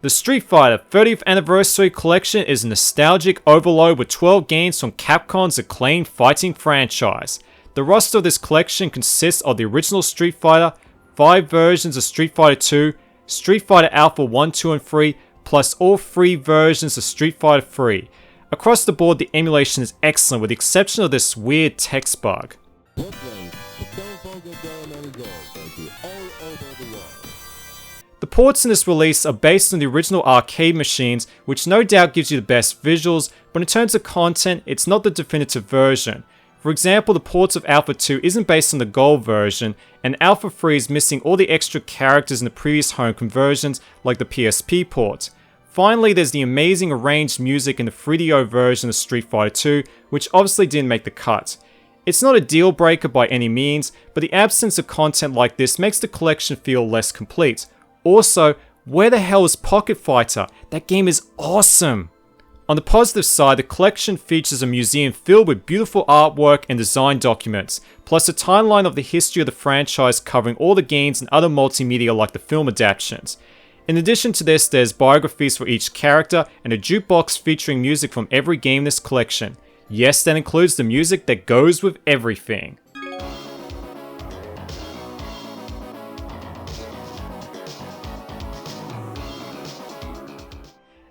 The Street Fighter 30th Anniversary Collection is a nostalgic overload with 12 games from Capcom's acclaimed fighting franchise. The roster of this collection consists of the original Street Fighter, 5 versions of Street Fighter 2, Street Fighter Alpha 1, 2, and 3, plus all 3 versions of Street Fighter 3. Across the board, the emulation is excellent with the exception of this weird text bug. The ports in this release are based on the original arcade machines, which no doubt gives you the best visuals, but in terms of content, it's not the definitive version. For example, the ports of Alpha 2 isn't based on the Gold version, and Alpha 3 is missing all the extra characters in the previous home conversions, like the PSP port. Finally, there's the amazing arranged music in the 3DO version of Street Fighter 2, which obviously didn't make the cut. It's not a deal breaker by any means, but the absence of content like this makes the collection feel less complete. Also, where the hell is Pocket Fighter? That game is awesome! On the positive side, the collection features a museum filled with beautiful artwork and design documents, plus a timeline of the history of the franchise covering all the games and other multimedia like the film adaptations. In addition to this, there's biographies for each character and a jukebox featuring music from every game in this collection. Yes, that includes the music that goes with everything.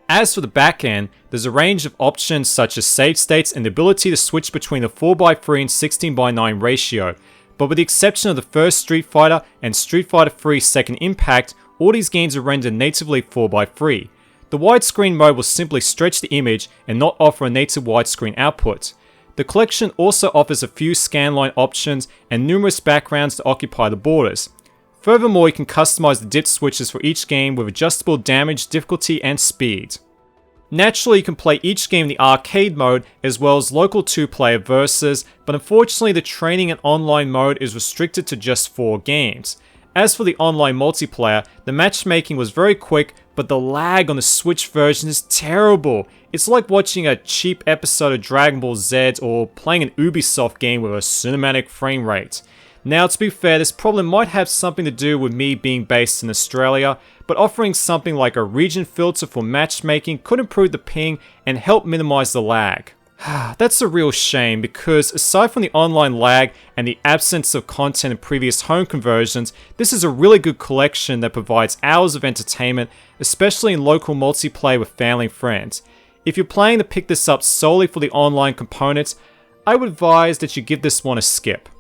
As for the back end, there's a range of options such as save states and the ability to switch between the 4x3 and 16:9 ratio, but with the exception of the first Street Fighter and Street Fighter 3 Second Impact, all these games are rendered natively 4x3. The widescreen mode will simply stretch the image and not offer a native widescreen output. The collection also offers a few scanline options and numerous backgrounds to occupy the borders. Furthermore, you can customize the dip switches for each game with adjustable damage, difficulty, and speed. Naturally, you can play each game in the arcade mode as well as local 2-player versus, but unfortunately the training and online mode is restricted to just 4 games. As for the online multiplayer, the matchmaking was very quick, but the lag on the Switch version is terrible. It's like watching a cheap episode of Dragon Ball Z or playing an Ubisoft game with a cinematic frame rate. Now, to be fair, this problem might have something to do with me being based in Australia, but offering something like a region filter for matchmaking could improve the ping and help minimize the lag. That's a real shame because aside from the online lag and the absence of content in previous home conversions, this is a really good collection that provides hours of entertainment, especially in local multiplayer with family and friends. If you're planning to pick this up solely for the online components, I would advise that you give this one a skip.